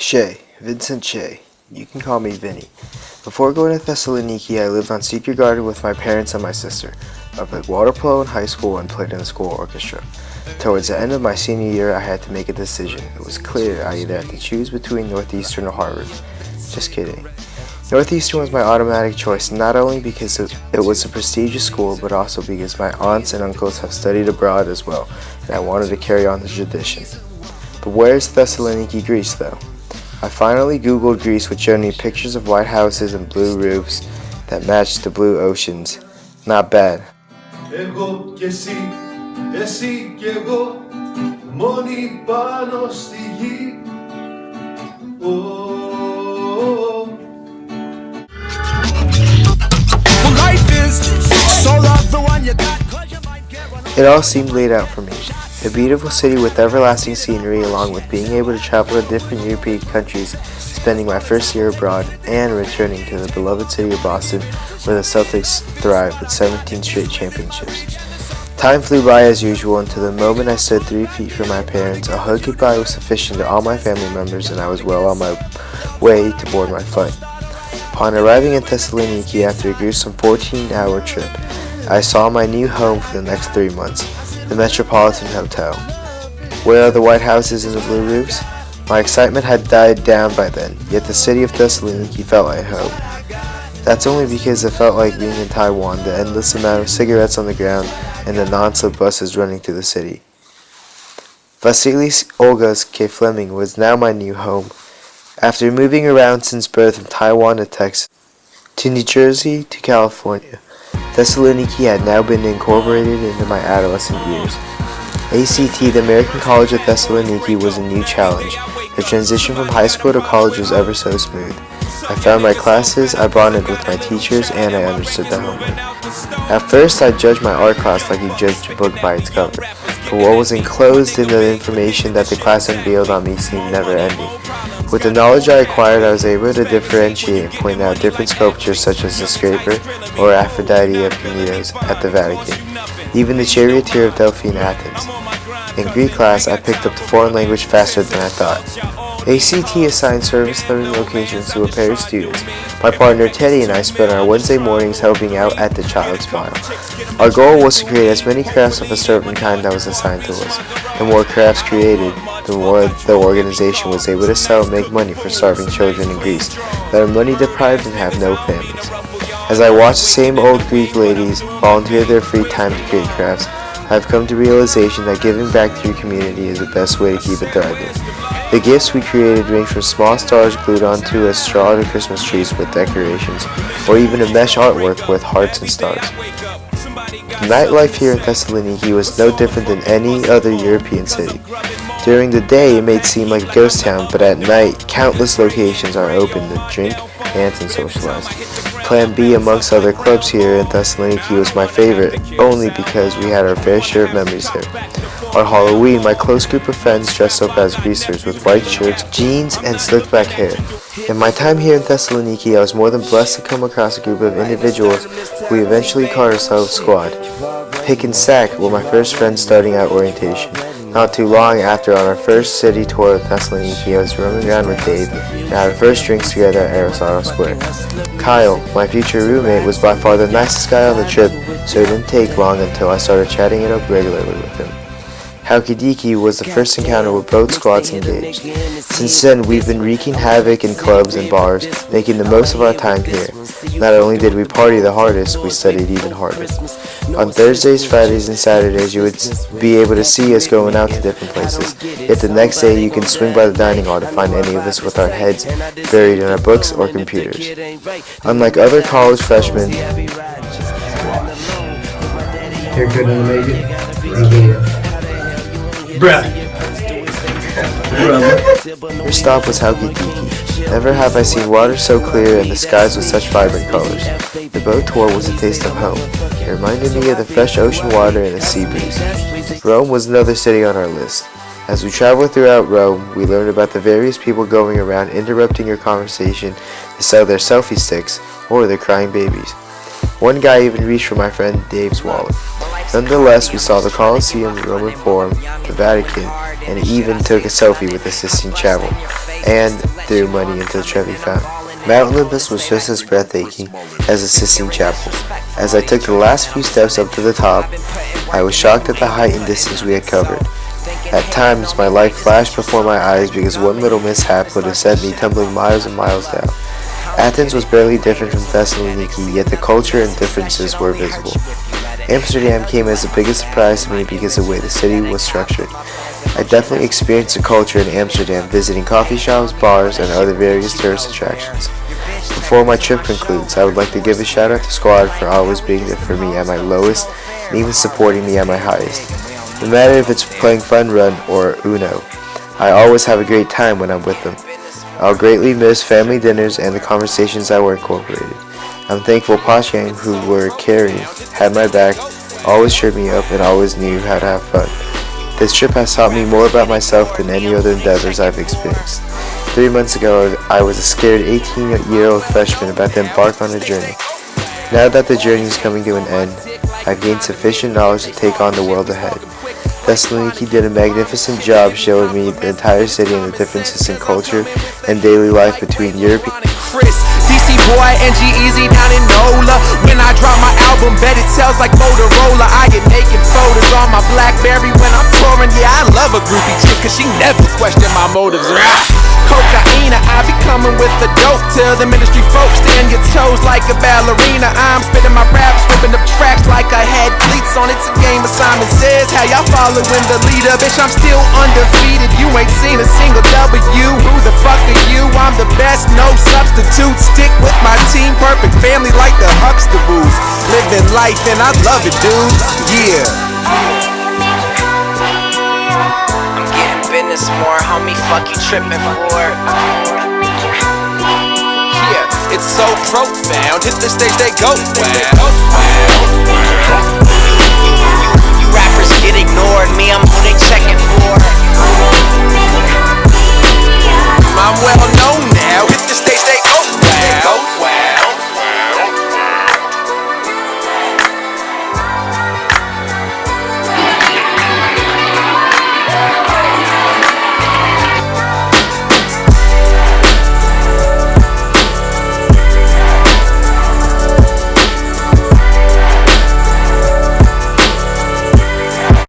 Hsieh, Vincent Hsieh. You can call me Vinny. Before going to Thessaloniki, I lived on Secret Garden with my parents and my sister. I played water polo in high school and played in the school orchestra. Towards the end of my senior year, I had to make a decision. It was clear I either had to choose between Northeastern or Harvard. Just kidding. Northeastern was my automatic choice, not only because it was a prestigious school, but also because my aunts and uncles have studied abroad as well, and I wanted to carry on the tradition. But where's Thessaloniki, Greece, though? I finally Googled Greece, which showed me pictures of white houses and blue roofs that matched the blue oceans. Not bad. It all seemed laid out for me. A beautiful city with everlasting scenery, along with being able to travel to different European countries, spending my first year abroad, and returning to the beloved city of Boston, where the Celtics thrive with 17 straight championships. Time flew by as usual until the moment I stood 3 feet from my parents. A hug goodbye was sufficient to all my family members, and I was well on my way to board my flight. Upon arriving in Thessaloniki after a gruesome 14-hour trip, I saw my new home for the next 3 months, the Metropolitan Hotel. Where are the white houses and the blue roofs? My excitement had died down by then, yet the city of Thessaloniki felt like home. That's only because it felt like being in Taiwan, the endless amount of cigarettes on the ground and the non-stop buses running through the city. Vasilis Olga's K. Fleming was now my new home. After moving around since birth from Taiwan to Texas, to New Jersey to California, Thessaloniki had now been incorporated into my adolescent years. ACT, the American College of Thessaloniki, was a new challenge. The transition from high school to college was ever so smooth. I found my classes, I bonded with my teachers, and I understood the homework. At first, I judged my art class like you judged a book by its cover, but what was enclosed in the information that the class unveiled on me seemed never-ending. With the knowledge I acquired, I was able to differentiate and point out different sculptures such as the Scraper or Aphrodite of Cnidos at the Vatican, even the Charioteer of Delphi in Athens. In Greek class, I picked up the foreign language faster than I thought. ACT assigned service learning locations to a pair of students. My partner Teddy and I spent our Wednesday mornings helping out at the Child's File. Our goal was to create as many crafts of a certain kind that was assigned to us. The more crafts created, the more the organization was able to sell and make money for starving children in Greece that are money deprived and have no families. As I watch the same old Greek ladies volunteer their free time to create crafts, I have come to realization that giving back to your community is the best way to keep it thriving. The gifts we created range from small stars glued onto a straw to Christmas trees with decorations, or even a mesh artwork with hearts and stars. The nightlife here in Thessaloniki was no different than any other European city. During the day, it may seem like a ghost town, but at night, countless locations are open to drink, dance, and socialize. Plan B amongst other clubs here in Thessaloniki was my favorite, only because we had our fair share of memories there. On Halloween, my close group of friends dressed up as greasers with white shirts, jeans, and slicked back hair. In my time here in Thessaloniki, I was more than blessed to come across a group of individuals who we eventually called ourselves Squad. Pick and Sack were my first friends starting out orientation. Not too long after, on our first city tour of Thessaloniki, I was roaming around with Dave and had our first drinks together at Aristotle Square. Kyle, my future roommate, was by far the nicest guy on the trip, so it didn't take long until I started chatting it up regularly with him. Haukidiki was the first encounter with both squads engaged. Since then, we've been wreaking havoc in clubs and bars, making the most of our time here. Not only did we party the hardest, we studied even harder. On Thursdays, Fridays, and Saturdays, you would be able to see us going out to different places. Yet the next day, you can swing by the dining hall to find any of us with our heads buried in our books or computers. Unlike other college freshmen, You're good to make it. Bruh. Your stop was Haukidiki. Never have I seen water so clear and the skies with such vibrant colors. The boat tour was a taste of home. It reminded me of the fresh ocean water and the sea breeze. Rome was another city on our list. As we traveled throughout Rome, we learned about the various people going around interrupting your conversation to sell their selfie sticks or their crying babies. One guy even reached for my friend Dave's wallet. Nonetheless, we saw the Colosseum, the Roman Forum, the Vatican, and even took a selfie with the Sistine Chapel, and threw money into the Trevi Fountain. Mount Olympus was just as breathtaking as the Sistine Chapel. As I took the last few steps up to the top, I was shocked at the height and distance we had covered. At times, my life flashed before my eyes because one little mishap would have sent me tumbling miles and miles down. Athens was barely different from Thessaloniki, yet the culture and differences were visible. Amsterdam came as the biggest surprise to me because of the way the city was structured. I definitely experienced the culture in Amsterdam, visiting coffee shops, bars, and other various tourist attractions. Before my trip concludes, I would like to give a shout out to Squad for always being there for me at my lowest and even supporting me at my highest. No matter if it's playing Fun Run or Uno, I always have a great time when I'm with them. I'll greatly miss family dinners and the conversations that were incorporated. I'm thankful Pashyang, who were caring, had my back, always cheered me up, and always knew how to have fun. This trip has taught me more about myself than any other endeavors I've experienced. 3 months ago, I was a scared 18-year-old freshman about to embark on a journey. Now that the journey is coming to an end, I've gained sufficient knowledge to take on the world ahead. Thessaloniki did a magnificent job showing me the entire city and the differences in culture and daily life between Europe. DC boy and G-Eazy down in NOLA. When I drop my album, bet it sells like Motorola. I get naked photos on my BlackBerry when I'm touring. Yeah, I love a groupie chick cause she never questioned my motives. Cocaine, I be coming with the dope till the ministry folks stand your toes like a ballerina. I'm spitting my raps, whipping up tracks like I had cleats on. It's a game of Simon Says. How y'all following the leader? Bitch, I'm still undefeated. You ain't seen a single W. Who the fuck are you? I'm the best, no substitute. Stick with my team, perfect family like the Huxtables. Living life and I love it, dude. Yeah. I'm getting business more, homie. Fuck you tripping for. Yeah, it's so profound. Hit the stage, they go wow. You rappers get ignored. Me, I'm